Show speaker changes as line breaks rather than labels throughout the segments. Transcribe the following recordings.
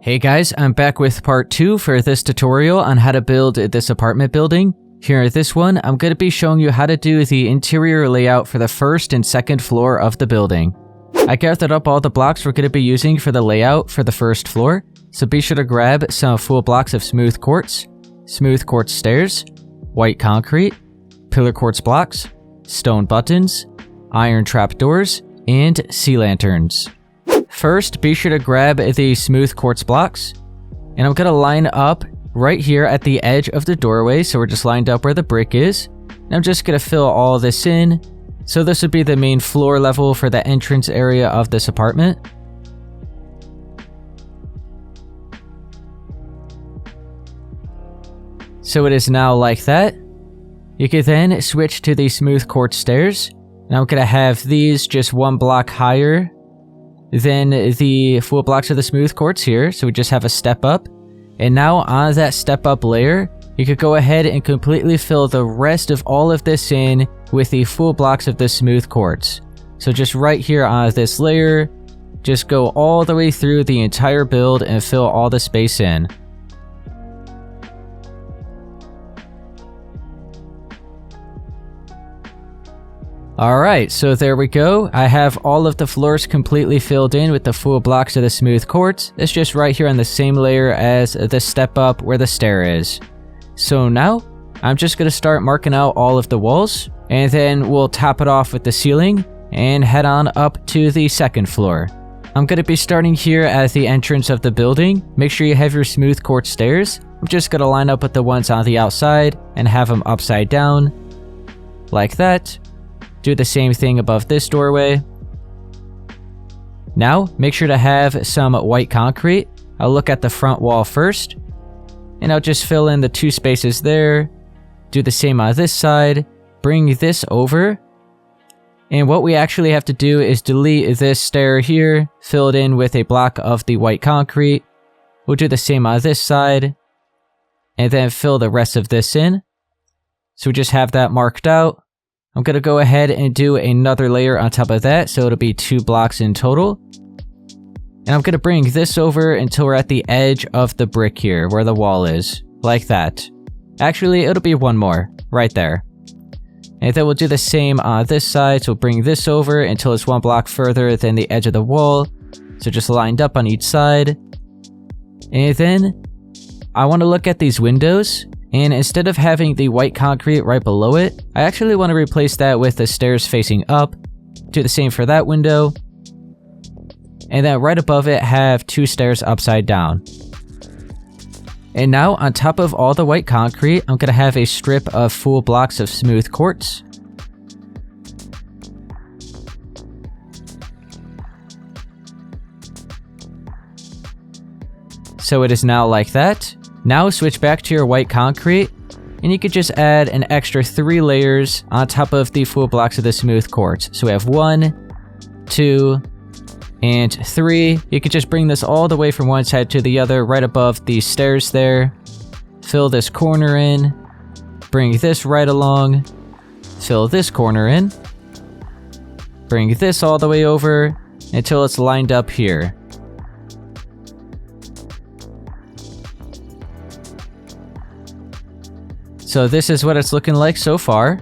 Hey guys, I'm back with part 2 for this tutorial on how to build this apartment building. Here at this one, I'm going to be showing you how to do the interior layout for the first and second floor of the building. I gathered up all the blocks we're going to be using for the layout for the first floor, so be sure to grab some full blocks of smooth quartz stairs, white concrete, pillar quartz blocks, stone buttons, iron trapdoors, and sea lanterns. First, be sure to grab the smooth quartz blocks, and I'm going to line up right here at the edge of the doorway, so we're just lined up where the brick is. And I'm just going to fill all this in, so this would be the main floor level for the entrance area of this apartment. So it is now like that. You can then switch to the smooth quartz stairs, and I'm going to have these just one block higher than the full blocks of the smooth quartz here, so we just have a step up. And now on that step up layer, you could go ahead and completely fill the rest of all of this in with the full blocks of the smooth quartz. So just right here on this layer, just go all the way through the entire build and fill all the space in. Alright, so there we go. I have all of the floors completely filled in with the full blocks of the smooth quartz. It's just right here on the same layer as the step up where the stair is. So now, I'm just going to start marking out all of the walls, and then we'll top it off with the ceiling, and head on up to the second floor. I'm going to be starting here at the entrance of the building. Make sure you have your smooth quartz stairs. I'm just going to line up with the ones on the outside, and have them upside down, like that. Do the same thing above this doorway. Now, make sure to have some white concrete. I'll look at the front wall first, and I'll just fill in the 2 spaces there. Do the same on this side. Bring this over. And what we actually have to do is delete this stair here, fill it in with a block of the white concrete. We'll do the same on this side, and then fill the rest of this in. So we just have that marked out. I'm going to go ahead and do another layer on top of that, so it'll be 2 blocks in total. And I'm going to bring this over until we're at the edge of the brick here, where the wall is, like that. Actually, it'll be 1 more, right there. And then we'll do the same on this side, so we'll bring this over until it's 1 block further than the edge of the wall. So just lined up on each side. And then, I want to look at these windows. And instead of having the white concrete right below it, I actually want to replace that with the stairs facing up. Do the same for that window. And then right above it, have 2 stairs upside down. And now, on top of all the white concrete, I'm going to have a strip of full blocks of smooth quartz. So it is now like that. Now switch back to your white concrete, and you could just add an extra 3 layers on top of the full blocks of the smooth quartz. So we have 1, 2, and 3. You could just bring this all the way from one side to the other, right above the stairs there. Fill this corner in, bring this right along, fill this corner in, bring this all the way over until it's lined up here. So this is what it's looking like so far.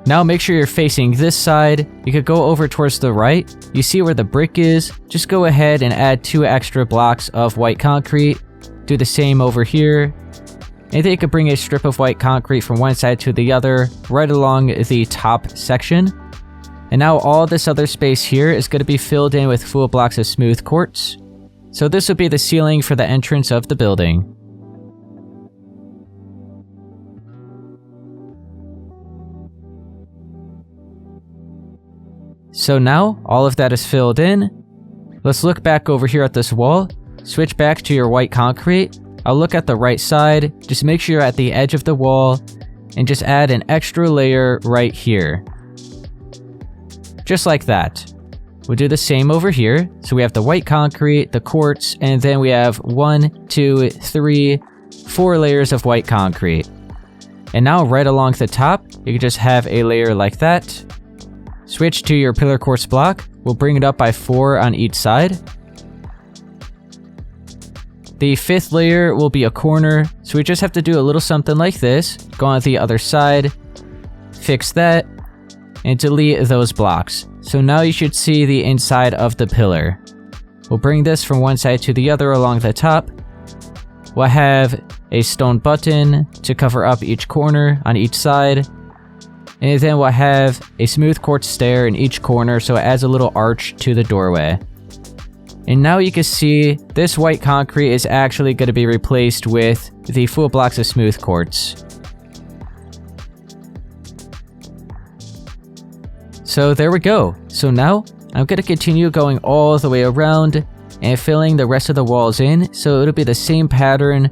Now make sure you're facing this side. You could go over towards the right. You see where the brick is? Just go ahead and add 2 extra blocks of white concrete. Do the same over here. And then you could bring a strip of white concrete from one side to the other, right along the top section. And now all this other space here is going to be filled in with full blocks of smooth quartz. So this would be the ceiling for the entrance of the building. So now, all of that is filled in. Let's look back over here at this wall. Switch back to your white concrete. I'll look at the right side. Just make sure you're at the edge of the wall, and just add an extra layer right here. Just like that. We'll do the same over here. So we have the white concrete, the quartz, and then we have 1, 2, 3, 4 layers of white concrete. And now right along the top, you can just have a layer like that. Switch to your pillar quartz block. We'll bring it up by 4 on each side. The 5th layer will be a corner, so we just have to do a little something like this. Go on the other side, fix that, and delete those blocks. So now you should see the inside of the pillar. We'll bring this from one side to the other along the top. We'll have a stone button to cover up each corner on each side. And then we'll have a smooth quartz stair in each corner, so it adds a little arch to the doorway. And now you can see this white concrete is actually going to be replaced with the full blocks of smooth quartz. So there we go. So now I'm going to continue going all the way around and filling the rest of the walls in, so it'll be the same pattern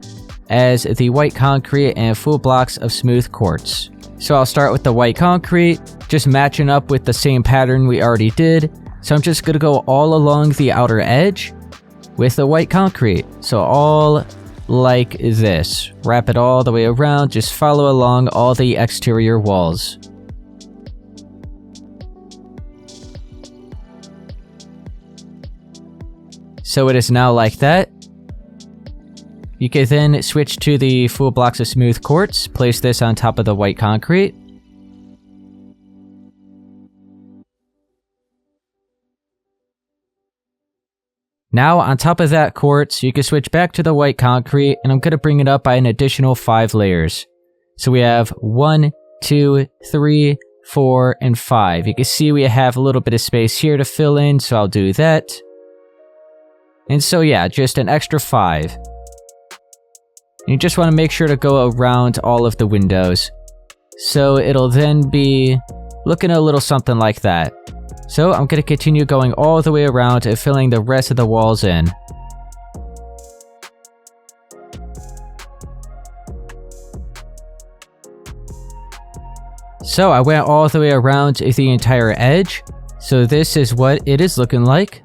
as the white concrete and full blocks of smooth quartz. So I'll start with the white concrete, just matching up with the same pattern we already did. So I'm just going to go all along the outer edge with the white concrete. So all like this. Wrap it all the way around, just follow along all the exterior walls. So it is now like that. You can then switch to the full blocks of smooth quartz, place this on top of the white concrete. Now on top of that quartz, you can switch back to the white concrete, and I'm going to bring it up by an additional 5 layers. So we have 1, 2, 3, 4, and 5. You can see we have a little bit of space here to fill in, so I'll do that. And so yeah, just an extra 5. You just want to make sure to go around all of the windows. So it'll then be looking a little something like that. So I'm going to continue going all the way around and filling the rest of the walls in. So I went all the way around the entire edge. So this is what it is looking like.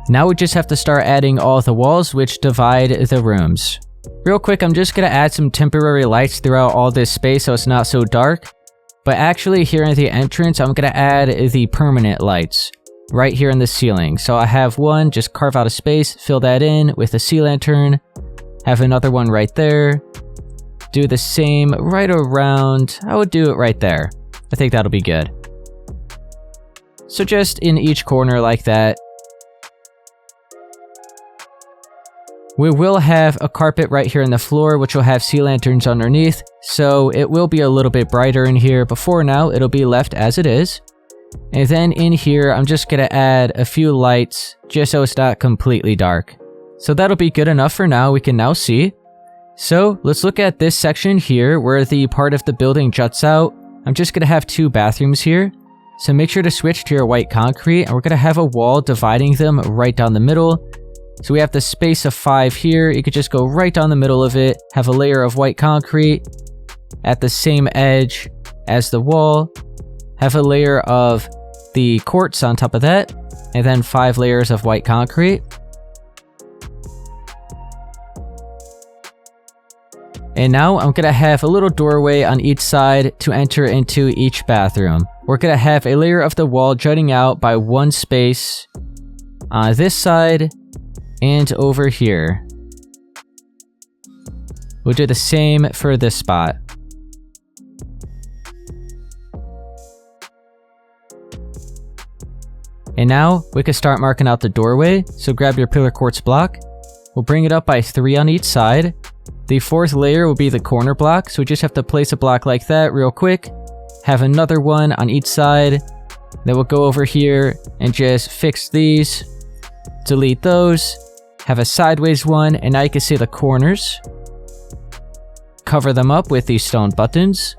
Now we just have to start adding all the walls which divide the rooms. Real quick, I'm just going to add some temporary lights throughout all this space so it's not so dark. But actually here in the entrance, I'm going to add the permanent lights right here in the ceiling. So I have one, just carve out a space, fill that in with a sea lantern. Have another one right there. Do the same right around. I would do it right there. I think that'll be good. So just in each corner like that. We will have a carpet right here in the floor, which will have sea lanterns underneath, so it will be a little bit brighter in here, but for now, it'll be left as it is. And then in here, I'm just going to add a few lights, just so it's not completely dark. So that'll be good enough for now, we can now see. So let's look at this section here, where the part of the building juts out. I'm just going to have 2 bathrooms here. So make sure to switch to your white concrete, and we're going to have a wall dividing them right down the middle. So we have the space of 5 here. You could just go right down the middle of it, have a layer of white concrete at the same edge as the wall, have a layer of the quartz on top of that, and then 5 layers of white concrete. And now I'm going to have a little doorway on each side to enter into each bathroom. We're going to have a layer of the wall jutting out by 1 space on this side and over here. We'll do the same for this spot. And now we can start marking out the doorway. So grab your pillar quartz block. We'll bring it up by 3 on each side. The 4th layer will be the corner block, so we just have to place a block like that real quick. Have another one on each side. Then we'll go over here and just fix these. Delete those. Have a sideways one, and now you can see the corners. Cover them up with these stone buttons.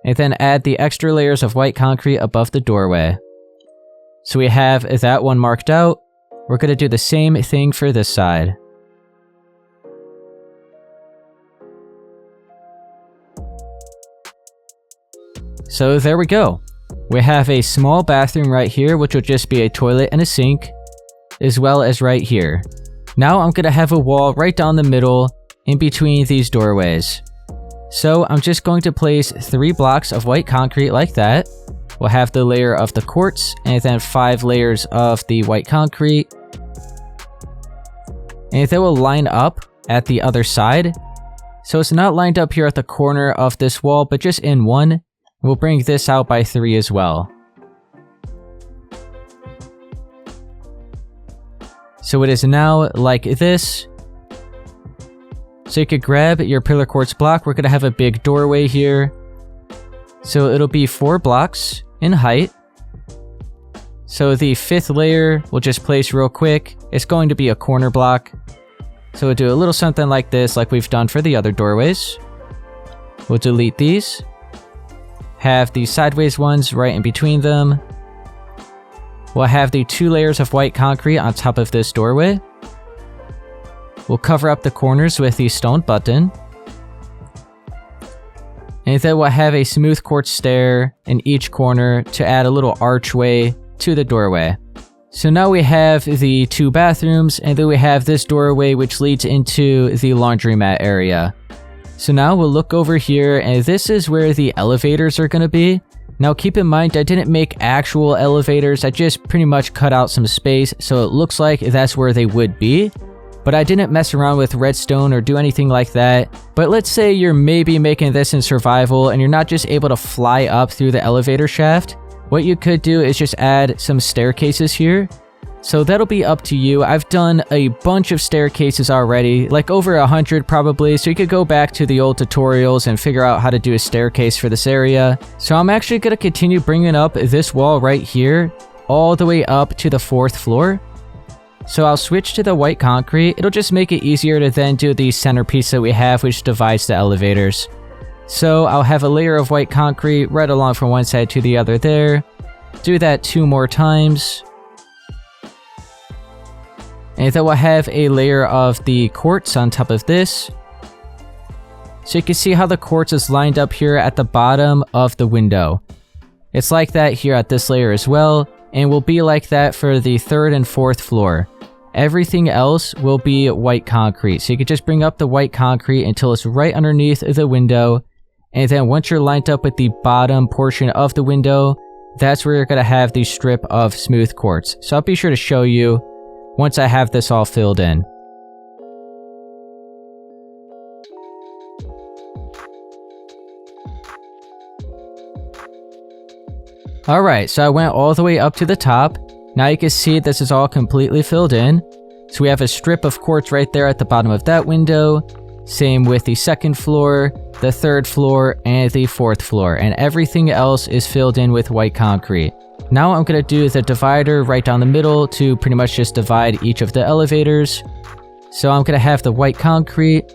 And then add the extra layers of white concrete above the doorway. So we have that one marked out. We're going to do the same thing for this side. So there we go. We have a small bathroom right here, which will just be a toilet and a sink, as well as right here. Now I'm going to have a wall right down the middle in between these doorways. So I'm just going to place 3 blocks of white concrete like that. we'll have the layer of the quartz, and then 5 layers of the white concrete. And they will line up at the other side. So it's not lined up here at the corner of this wall, but just in one. We'll bring this out by 3 as well. So it is now like this. So you could grab your pillar quartz block. We're going to have a big doorway here. So it'll be 4 blocks in height. So the 5th layer we'll just place real quick. It's going to be a corner block. So we'll do a little something like this, like we've done for the other doorways. We'll delete these. Have the sideways ones right in between them. We'll have the 2 layers of white concrete on top of this doorway. We'll cover up the corners with the stone button. And then we'll have a smooth quartz stair in each corner to add a little archway to the doorway. So now we have the 2 bathrooms, and then we have this doorway which leads into the laundromat area. So now we'll look over here, and this is where the elevators are going to be. Now keep in mind, I didn't make actual elevators, I just pretty much cut out some space, so it looks like that's where they would be. But I didn't mess around with redstone or do anything like that. But let's say you're maybe making this in survival, and you're not just able to fly up through the elevator shaft. What you could do is just add some staircases here. So that'll be up to you. I've done a bunch of staircases already, like over 100 probably, so you could go back to the old tutorials and figure out how to do a staircase for this area. So I'm actually going to continue bringing up this wall right here, all the way up to the 4th floor. So I'll switch to the white concrete. It'll just make it easier to then do the centerpiece that we have, which divides the elevators. So I'll have a layer of white concrete right along from one side to the other there. Do that 2 more times. And then we'll have a layer of the quartz on top of this. So you can see how the quartz is lined up here at the bottom of the window. It's like that here at this layer as well, and will be like that for the 3rd and 4th floor. Everything else will be white concrete. So you can just bring up the white concrete until it's right underneath the window. And then once you're lined up with the bottom portion of the window, that's where you're going to have the strip of smooth quartz. So I'll be sure to show you once I have this all filled in. Alright, so I went all the way up to the top. Now you can see this is all completely filled in. So we have a strip of quartz right there at the bottom of that window. Same with the 2nd floor, the 3rd floor, and the 4th floor. And everything else is filled in with white concrete. Now I'm going to do the divider right down the middle to pretty much just divide each of the elevators. So I'm going to have the white concrete.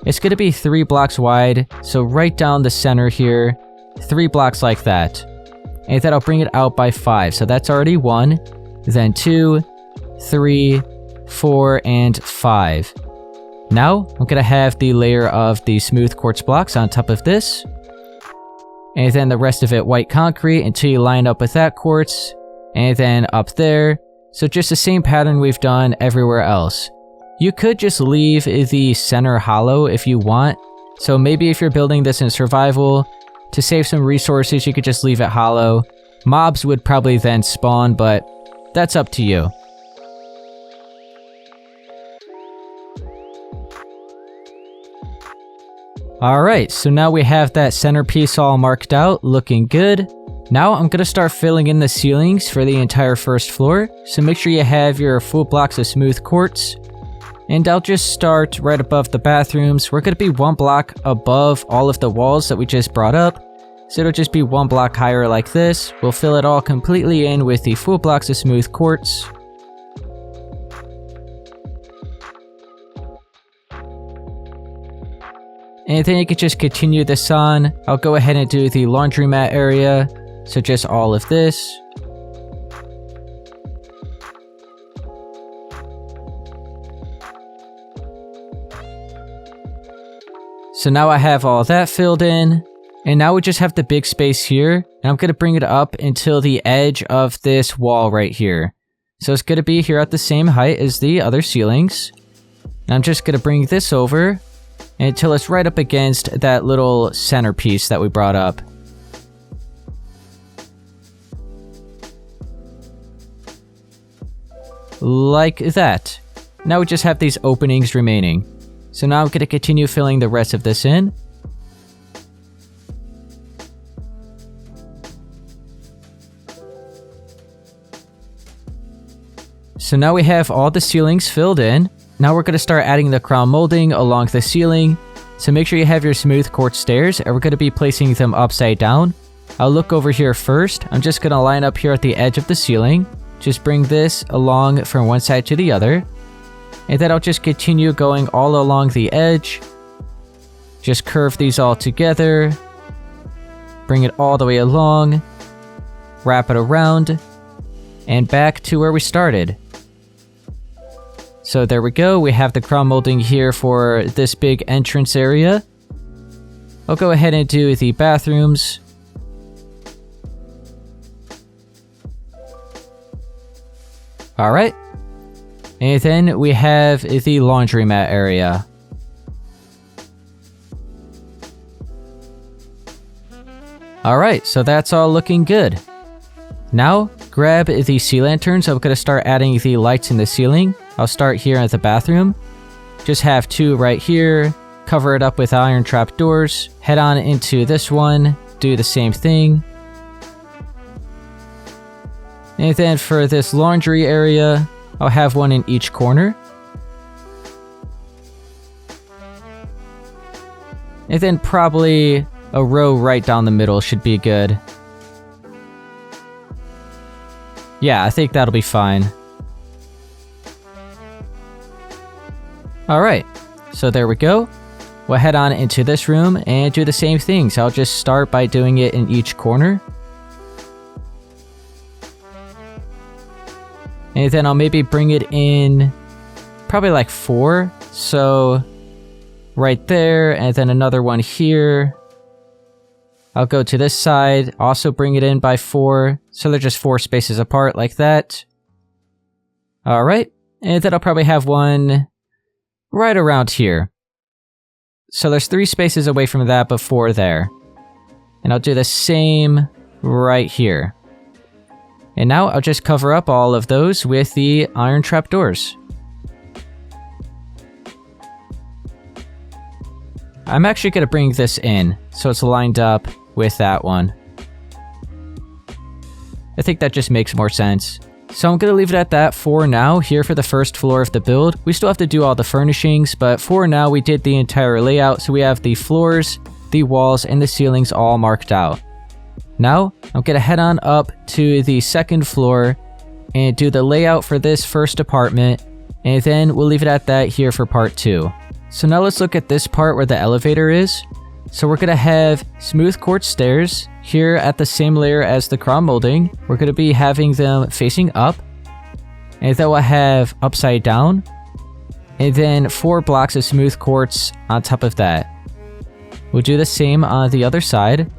It's going to be 3 blocks wide. So right down the center here, 3 blocks like that. And then I'll bring it out by 5. So that's already 1, then 2, 3, 4, and 5. Now I'm going to have the layer of the smooth quartz blocks on top of this. And then the rest of it white concrete until you line up with that quartz. And then up there. So just the same pattern we've done everywhere else. You could just leave the center hollow if you want. So maybe if you're building this in survival, to save some resources, you could just leave it hollow. Mobs would probably then spawn, but that's up to you. Alright, so now we have that centerpiece all marked out, looking good. Now I'm going to start filling in the ceilings for the entire 1st floor, so make sure you have your full blocks of smooth quartz. And I'll just start right above the bathrooms. We're going to be 1 block above all of the walls that we just brought up. So it'll just be 1 block higher like this. We'll fill it all completely in with the full blocks of smooth quartz. And then you can just continue this on. I'll go ahead and do the laundromat area. So just all of this. So now I have all that filled in. And now we just have the big space here. And I'm going to bring it up until the edge of this wall right here. So it's going to be here at the same height as the other ceilings. And I'm just going to bring this over until it's right up against that little centerpiece that we brought up. like that. Now we just have these openings remaining. So now I'm going to continue filling the rest of this in. So now we have all the ceilings filled in. Now we're going to start adding the crown molding along the ceiling. So make sure you have your smooth quartz stairs, and we're going to be placing them upside down. I'll look over here first. I'm just going to line up here at the edge of the ceiling. Just bring this along from one side to the other. And then I'll just continue going all along the edge. Just curve these all together. Bring it all the way along. Wrap it around. And back to where we started. So there we go, we have the crown molding here for this big entrance area. I'll go ahead and do the bathrooms. Alright. And then we have the laundromat area. Alright, so that's all looking good. Now, grab the sea lanterns. I'm going to start adding the lights in the ceiling. I'll start here at the bathroom. Just have 2 right here. Cover it up with iron trap doors. Head on into this one. Do the same thing. And then for this laundry area, I'll have 1 in each corner. And then probably a row right down the middle should be good. Yeah, I think that'll be fine. Alright, so there we go. We'll head on into this room and do the same things. I'll just start by doing it in each corner. And then I'll maybe bring it in probably like 4. So right there, and then another one here. I'll go to this side, also bring it in by 4. So they're just 4 spaces apart like that. Alright, and then I'll probably have one right around here. So there's 3 spaces away from that, but 4 there. And I'll do the same right here. And now I'll just cover up all of those with the iron trap doors. I'm actually going to bring this in, so it's lined up with that one. I think that just makes more sense. So I'm going to leave it at that for now, here for the first floor of the build. We still have to do all the furnishings, but for now we did the entire layout, so we have the floors, the walls, and the ceilings all marked out. Now, I'm going to head on up to the second floor and do the layout for this first apartment, and then we'll leave it at that here for part 2. So now let's look at this part where the elevator is. So we're going to have smooth quartz stairs here at the same layer as the crown molding. We're going to be having them facing up, and then we'll have upside down, and then 4 blocks of smooth quartz on top of that. We'll do the same on the other side.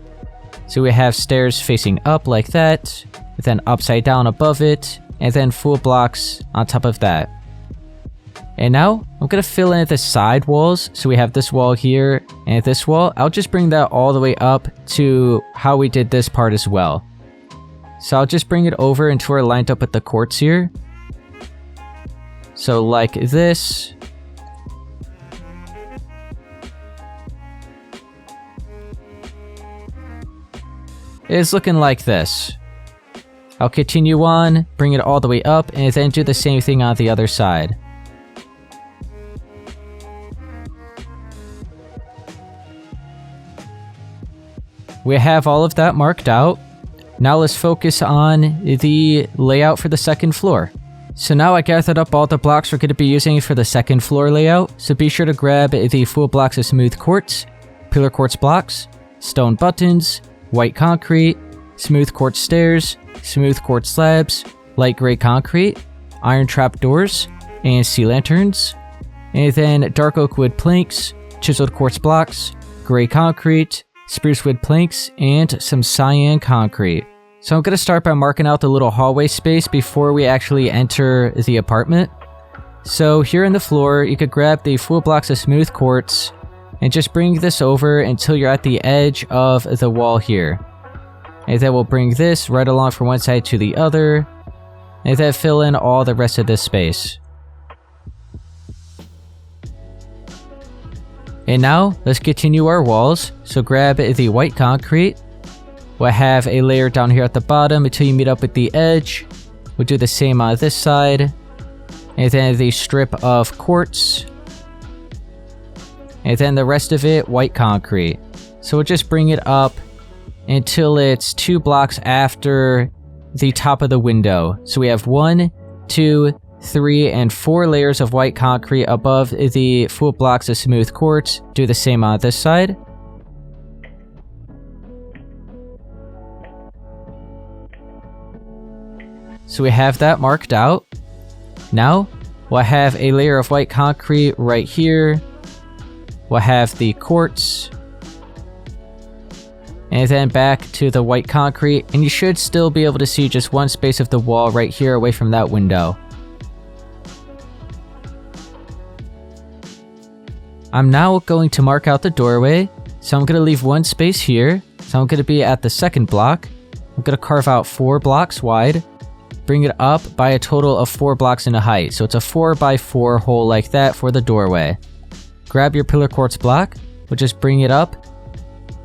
So we have stairs facing up like that, then upside down above it, and then full blocks on top of that. And now, I'm going to fill in the side walls. So we have this wall here and this wall. I'll just bring that all the way up to how we did this part as well. So I'll just bring it over until we're lined up with the quartz here. So like this. It's looking like this. I'll continue on, bring it all the way up, and then do the same thing on the other side. We have all of that marked out. Now let's focus on the layout for the second floor. So now I gathered up all the blocks we're going to be using for the second floor layout. So be sure to grab the full blocks of smooth quartz, pillar quartz blocks, stone buttons, white concrete, smooth quartz stairs, smooth quartz slabs, light gray concrete, iron trap doors, and sea lanterns. And then dark oak wood planks, chiseled quartz blocks, gray concrete, spruce wood planks, and some cyan concrete. So I'm going to start by marking out the little hallway space before we actually enter the apartment. So here in the floor, you could grab the full blocks of smooth quartz and just bring this over until you're at the edge of the wall here. And then we'll bring this right along from one side to the other. and then fill in all the rest of this space. And now, let's continue our walls. So grab the white concrete. We'll have a layer down here at the bottom until you meet up with the edge. We'll do the same on this side. And then the strip of quartz. And then the rest of it, white concrete. So we'll just bring it up until it's 2 blocks after the top of the window. So we have 1, 2, 3, and 4 layers of white concrete above the full blocks of smooth quartz. Do the same on this side. So we have that marked out. Now, we'll have a layer of white concrete right here. We'll have the quartz. And then back to the white concrete, and you should still be able to see just one space of the wall right here away from that window. I'm now going to mark out the doorway, so I'm going to leave one space here. So I'm going to be at the second block. I'm going to carve out 4 blocks wide, bring it up by a total of 4 blocks in height. So it's a 4x4 hole like that for the doorway. Grab your pillar quartz block, we'll just bring it up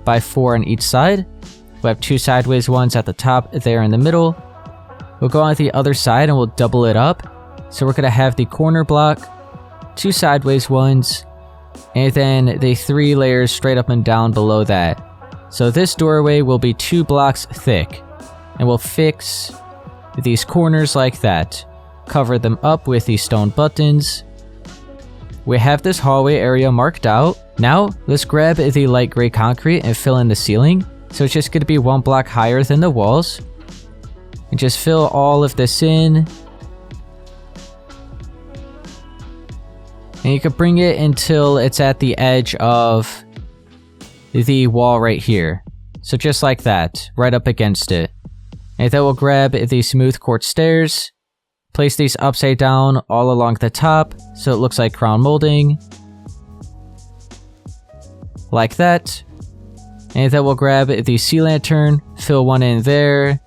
by 4 on each side. We'll have 2 sideways ones at the top there in the middle. We'll go on the other side and we'll double it up. So we're going to have the corner block, 2 sideways ones, and then the 3 layers straight up and down below that. So this doorway will be 2 blocks thick, and we'll fix these corners like that. Cover them up with these stone buttons. We have this hallway area marked out. Now, let's grab the light gray concrete and fill in the ceiling. So it's just going to be 1 block higher than the walls. And just fill all of this in. And you can bring it until it's at the edge of the wall right here. So just like that, right up against it. And then we'll grab the smooth quartz stairs. Place these upside down all along the top so it looks like crown molding. Like that. And then we'll grab the sea lantern, fill one in there,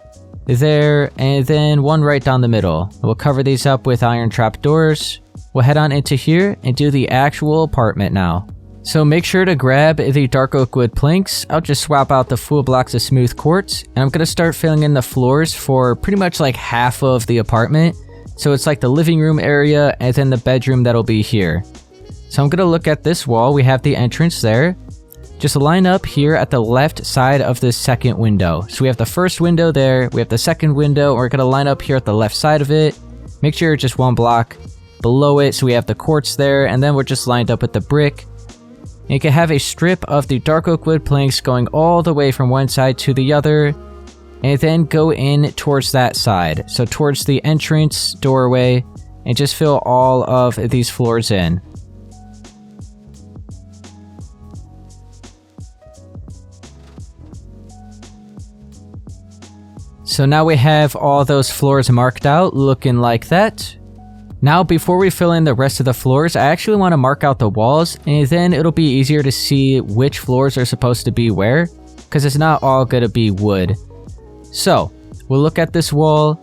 and then one right down the middle. We'll cover these up with iron trap doors. We'll head on into here and do the actual apartment now. So make sure to grab the dark oak wood planks. I'll just swap out the full blocks of smooth quartz, and I'm going to start filling in the floors for pretty much like half of the apartment. So it's like the living room area and then the bedroom that'll be here. So I'm going to look at this wall. We have the entrance there. Just line up here at the left side of this second window. So we have the first window there. We have the second window. We're going to line up here at the left side of it. Make sure you're just 1 block below it. So we have the quartz there, and then we're just lined up with the brick. And you can have a strip of the dark oak wood planks going all the way from one side to the other. And then go in towards that side. So towards the entrance doorway, and just fill all of these floors in. So now we have all those floors marked out, looking like that. Now, before we fill in the rest of the floors, I actually want to mark out the walls, and then it'll be easier to see which floors are supposed to be where, because it's not all going to be wood. So, we'll look at this wall,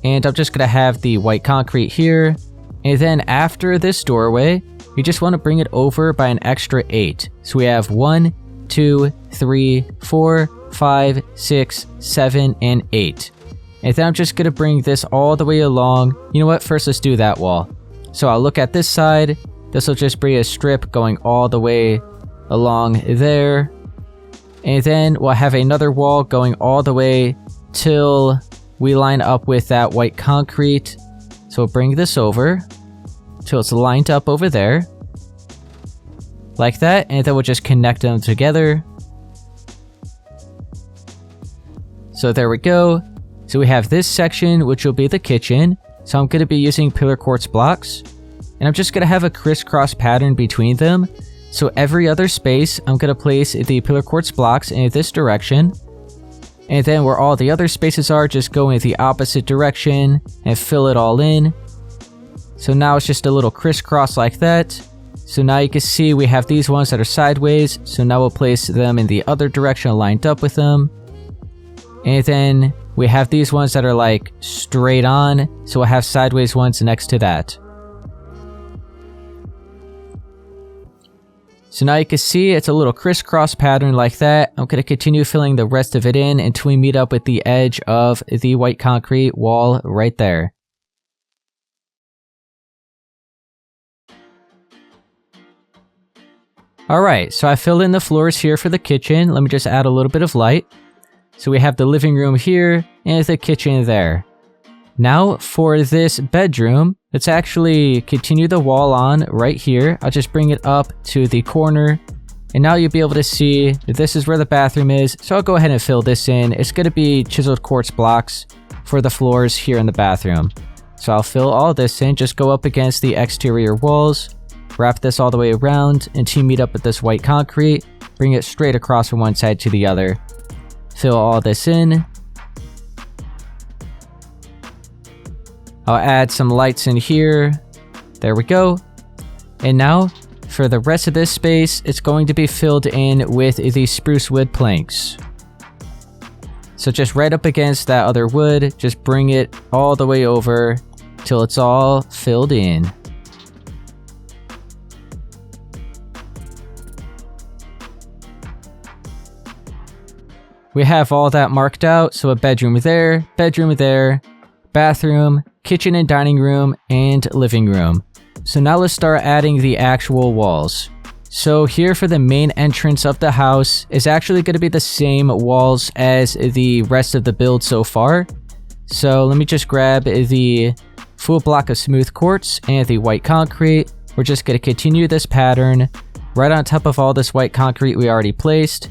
and I'm just going to have the white concrete here, and then after this doorway, you just want to bring it over by an extra 8. So we have 1, 2, 3, 4, 5, 6, 7, and 8. And then I'm just going to bring this all the way along. You know what? First, let's do that wall. So I'll look at this side. This will just be a strip going all the way along there. And then we'll have another wall going all the way till we line up with that white concrete. So we'll bring this over till it's lined up over there. Like that. And then we'll just connect them together. So there we go. So we have this section, which will be the kitchen. So I'm going to be using pillar quartz blocks. And I'm just going to have a crisscross pattern between them. So every other space, I'm going to place the pillar quartz blocks in this direction. And then where all the other spaces are, just go in the opposite direction and fill it all in. So now it's just a little crisscross like that. So now you can see we have these ones that are sideways. So now we'll place them in the other direction lined up with them. And then We have these ones that are like straight on, so we'll have sideways ones next to that. So now you can see it's a little crisscross pattern like that. I'm going to continue filling the rest of it in until we meet up with the edge of the white concrete wall right there. Alright, so I filled in the floors here for the kitchen. Let me just add a little bit of light. So we have the living room here and the kitchen there. Now for this bedroom, let's actually continue the wall on right here. I'll just bring it up to the corner. And now you'll be able to see this is where the bathroom is. So I'll go ahead and fill this in. It's going to be chiseled quartz blocks for the floors here in the bathroom. So I'll fill all this in, just go up against the exterior walls. Wrap this all the way around until you meet up with this white concrete. Bring it straight across from one side to the other. Fill all this in. I'll add some lights in here. There we go. And now, for the rest of this space, it's going to be filled in with these spruce wood planks. So just right up against that other wood, just bring it all the way over till it's all filled in. We have all that marked out, so a bedroom there, bathroom, kitchen and dining room, and living room. So now let's start adding the actual walls. So here for the main entrance of the house is actually going to be the same walls as the rest of the build so far. So let me just grab the full block of smooth quartz and the white concrete. We're just going to continue this pattern right on top of all this white concrete we already placed.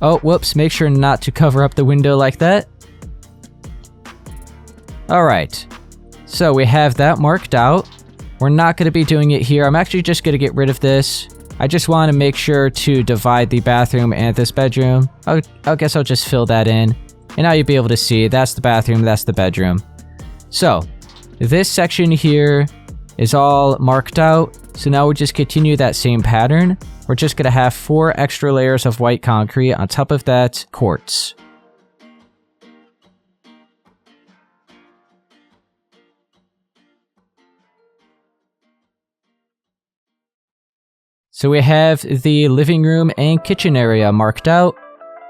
Oh, whoops, make sure not to cover up the window like that. Alright, so we have that marked out. We're not going to be doing it here. I'm actually just going to get rid of this. I just want to make sure to divide the bathroom and this bedroom. I guess I'll just fill that in. And now you'll be able to see that's the bathroom, that's the bedroom. So, this section here is all marked out. So now we just continue that same pattern. We're just going to have 4 extra layers of white concrete on top of that quartz. So we have the living room and kitchen area marked out.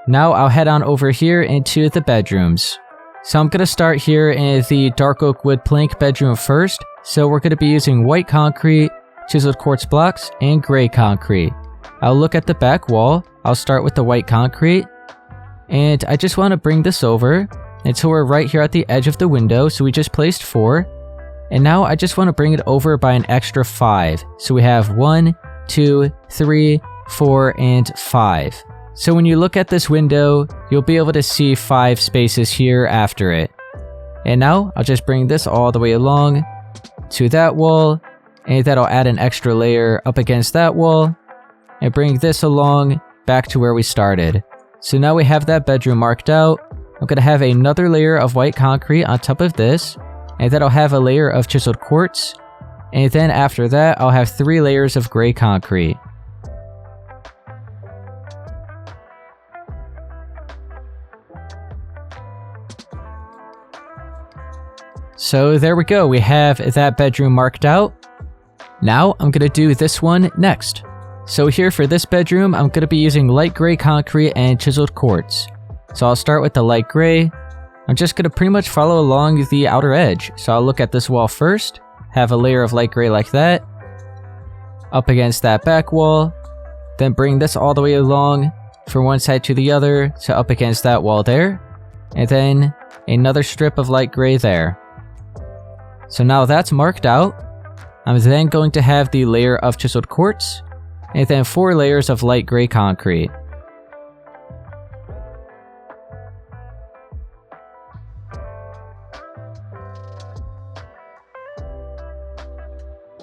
Now I'll head on over here into the bedrooms. So I'm going to start here in the dark oak wood plank bedroom first. So we're going to be using white concrete, chiseled quartz blocks, and gray concrete. I'll look at the back wall. I'll start with the white concrete. And I just want to bring this over until we're right here at the edge of the window. So we just placed 4. And now I just want to bring it over by an extra 5. So we have 1, 2, 3, 4, and 5. So when you look at this window, you'll be able to see 5 spaces here after it. And now I'll just bring this all the way along to that wall, and that'll add an extra layer up against that wall, and bring this along back to where we started. So now we have that bedroom marked out. I'm going to have another layer of white concrete on top of this, and that'll have a layer of chiseled quartz, and then after that I'll have 3 layers of gray concrete. So there we go, we have that bedroom marked out. Now I'm going to do this one next. So here for this bedroom, I'm going to be using light gray concrete and chiseled quartz. So I'll start with the light gray. I'm just going to pretty much follow along the outer edge. So I'll look at this wall first, have a layer of light gray like that, up against that back wall, then bring this all the way along from one side to the other to up against that wall there, and then another strip of light gray there. So now that's marked out. I'm then going to have the layer of chiseled quartz, and then 4 layers of light gray concrete.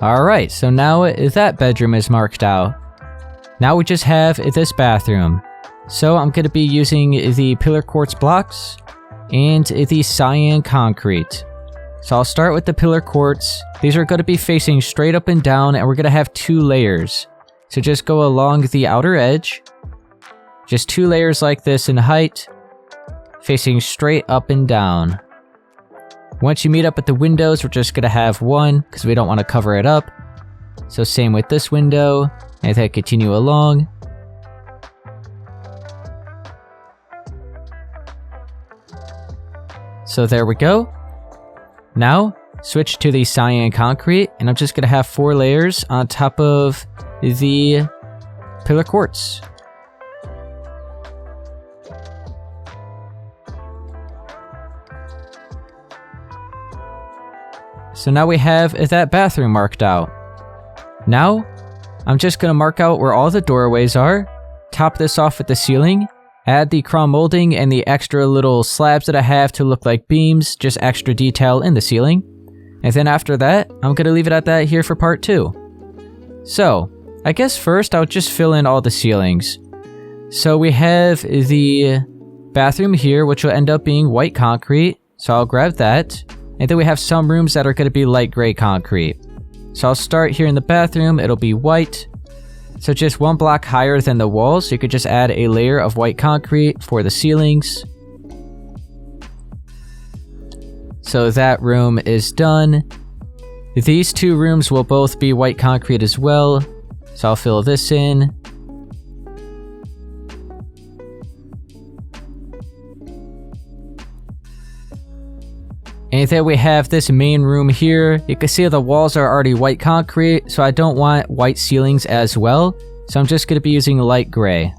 Alright, so now that bedroom is marked out. Now we just have this bathroom. So I'm going to be using the pillar quartz blocks and the cyan concrete. So I'll start with the pillar quartz. These are going to be facing straight up and down, and we're going to have 2 layers. So just go along the outer edge, Just 2 layers like this in height, facing straight up and down. Once you meet up with the windows, we're just going to have 1 because we don't want to cover it up. So same with this window, and then continue along. So there we go. Now, switch to the cyan concrete, and I'm just going to have 4 layers on top of the pillar quartz. So now we have that bathroom marked out. Now, I'm just going to mark out where all the doorways are, top this off with the ceiling, add the chrome molding and the extra little slabs that I have to look like beams, just extra detail in the ceiling. And then after that, I'm going to leave it at that here for part 2. So, I guess first I'll just fill in all the ceilings. So we have the bathroom here, which will end up being white concrete, so I'll grab that. And then we have some rooms that are going to be light gray concrete. So I'll start here in the bathroom, it'll be white. So just 1 block higher than the walls, so you could just add a layer of white concrete for the ceilings. So that room is done. These 2 rooms will both be white concrete as well. So I'll fill this in. And then we have this main room here. You can see the walls are already white concrete, so I don't want white ceilings as well. So I'm just going to be using light gray.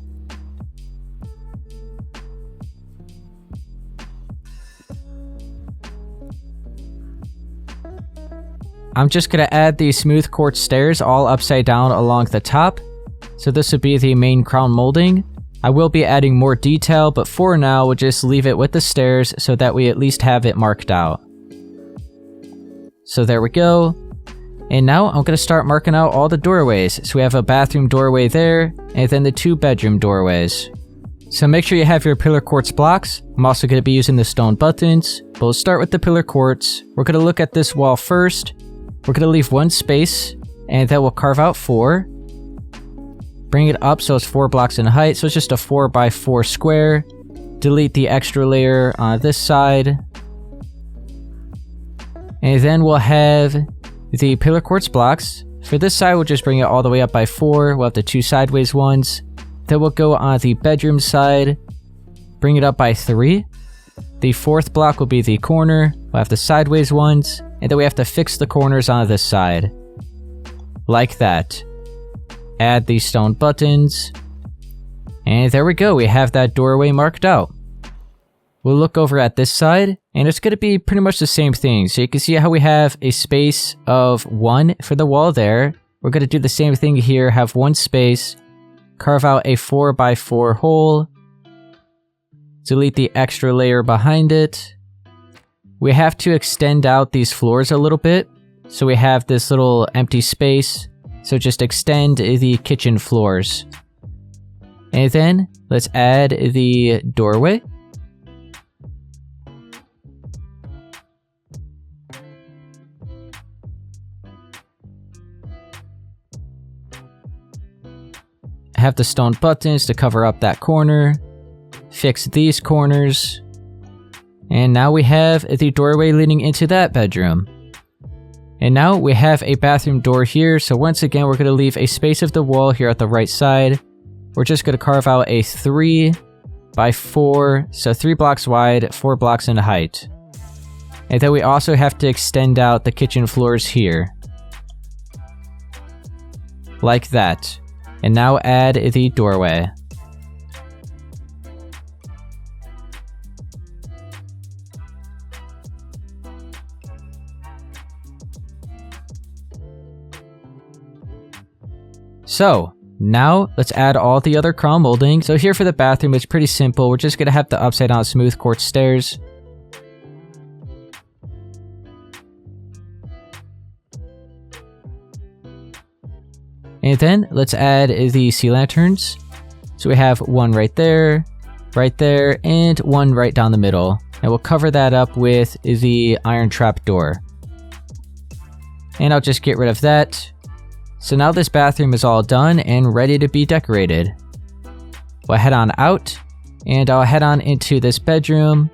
I'm just going to add the smooth quartz stairs all upside down along the top. So this would be the main crown molding. I will be adding more detail, but for now, we'll just leave it with the stairs so that we at least have it marked out. So there we go. And now I'm going to start marking out all the doorways. So we have a bathroom doorway there, and then the 2 bedroom doorways. So make sure you have your pillar quartz blocks. I'm also going to be using the stone buttons, but we'll start with the pillar quartz. We're going to look at this wall first. We're going to leave 1 space, and then we'll carve out 4. Bring it up so it's 4 blocks in height, so it's just a 4x4 square. Delete the extra layer on this side. And then we'll have the pillar quartz blocks. For this side, we'll just bring it all the way up by 4. We'll have the 2 sideways ones. Then we'll go on the bedroom side. Bring it up by 3. The 4th block will be the corner. We'll have the sideways ones. And then we have to fix the corners on this side. Like that. Add these stone buttons. And there we go, we have that doorway marked out. We'll look over at this side, and it's going to be pretty much the same thing. So you can see how we have a space of 1 for the wall there. We're going to do the same thing here, have 1 space, carve out a 4x4 hole, delete the extra layer behind it. We have to extend out these floors a little bit, so we have this little empty space. So just extend the kitchen floors. And then let's add the doorway. Have the stone buttons to cover up that corner. Fix these corners. And now we have the doorway leading into that bedroom. And now we have a bathroom door here, so once again we're going to leave a space of the wall here at the right side. We're just going to carve out a 3x4, so 3 blocks wide, 4 blocks in height. And then we also have to extend out the kitchen floors here. Like that. And now add the doorway. So, now let's add all the other crown molding. So here for the bathroom, it's pretty simple. We're just going to have the upside down smooth quartz stairs. And then let's add the sea lanterns. So we have 1 right there, and 1 right down the middle. And we'll cover that up with the iron trap door. And I'll just get rid of that. So now this bathroom is all done and ready to be decorated. We'll head on out, and I'll head on into this bedroom.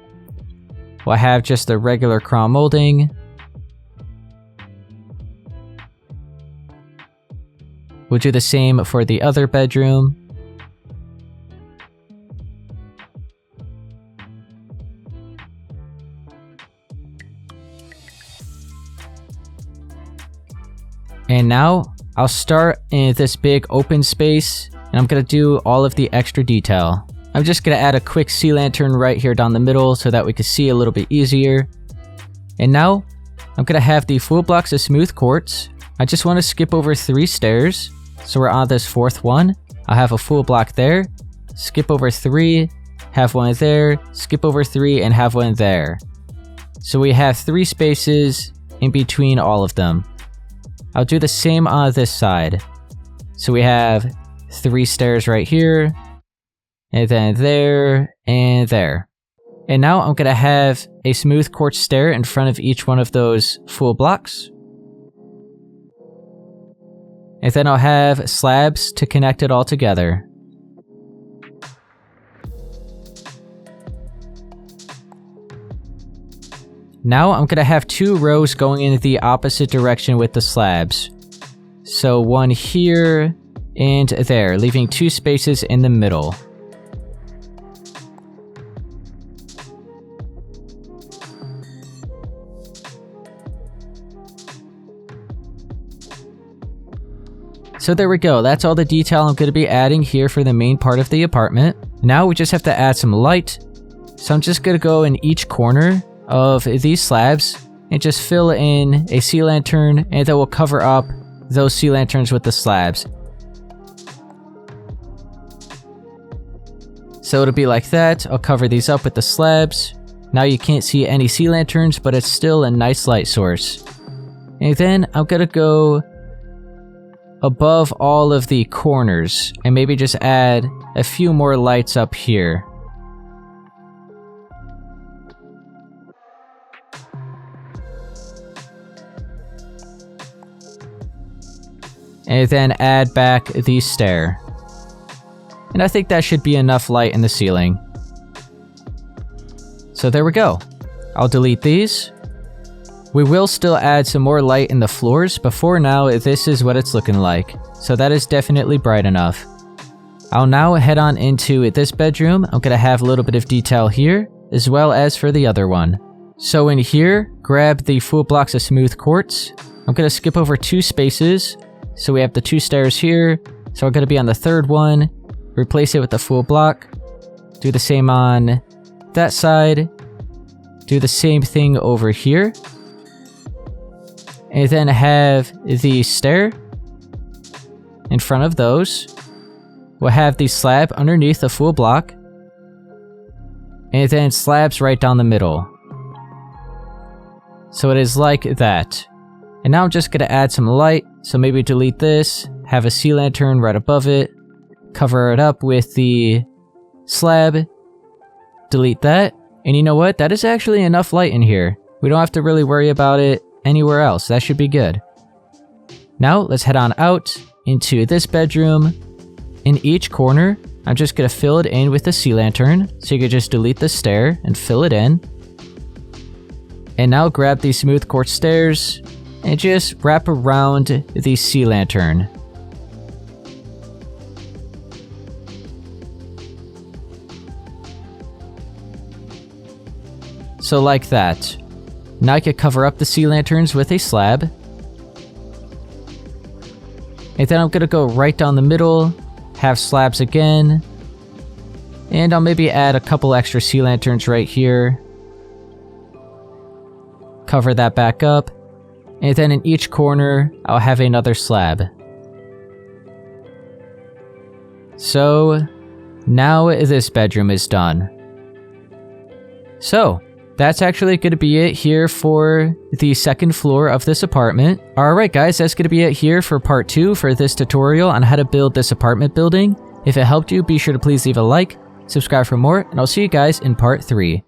We'll have just the regular chrome molding. We'll do the same for the other bedroom. And now, I'll start in this big open space, and I'm going to do all of the extra detail. I'm just going to add a quick sea lantern right here down the middle so that we can see a little bit easier. And now, I'm going to have the full blocks of smooth quartz. I just want to skip over 3 stairs, so we're on this 4th one. I'll have a full block there, skip over 3, have one there, skip over 3, and have one there. So we have 3 spaces in between all of them. I'll do the same on this side. So we have 3 stairs right here, and then there, and there. And now I'm gonna have a smooth quartz stair in front of each one of those full blocks. And then I'll have slabs to connect it all together. Now I'm gonna have 2 rows going in the opposite direction with the slabs. So one here and there, leaving 2 spaces in the middle. So there we go, that's all the detail I'm going to be adding here for the main part of the apartment. Now we just have to add some light. So I'm just going to go in each corner of these slabs and just fill in a sea lantern, and then we'll cover up those sea lanterns with the slabs. So it'll be like that. I'll cover these up with the slabs. Now you can't see any sea lanterns, but it's still a nice light source. And then I'm going to go above all of the corners and maybe just add a few more lights up here. And then add back the stair. And I think that should be enough light in the ceiling. So there we go. I'll delete these. We will still add some more light in the floors, but for now, this is what it's looking like. So that is definitely bright enough. I'll now head on into this bedroom. I'm going to have a little bit of detail here, as well as for the other one. So in here, grab the full blocks of smooth quartz. I'm going to skip over 2 spaces. So we have the 2 stairs here. So we're going to be on the 3rd one. Replace it with the full block. Do the same on that side. Do the same thing over here. And then have the stair in front of those. We'll have the slab underneath the full block. And then slabs right down the middle. So it is like that. And now I'm just going to add some light. So maybe delete this. Have a sea lantern right above it. Cover it up with the slab. Delete that. And you know what? That is actually enough light in here. We don't have to really worry about it anywhere else. That should be good. Now let's head on out into this bedroom. In each corner, I'm just going to fill it in with the sea lantern. So you can just delete the stair and fill it in. And now grab these smooth quartz stairs and just wrap around the sea lantern. So like that. Now I can cover up the sea lanterns with a slab. And then I'm going to go right down the middle, have slabs again. And I'll maybe add a couple extra sea lanterns right here. Cover that back up. And then in each corner, I'll have another slab. So, now this bedroom is done. So, that's actually going to be it here for the 2nd floor of this apartment. Alright guys, that's going to be it here for part 2 for this tutorial on how to build this apartment building. If it helped you, be sure to please leave a like, subscribe for more, and I'll see you guys in part 3.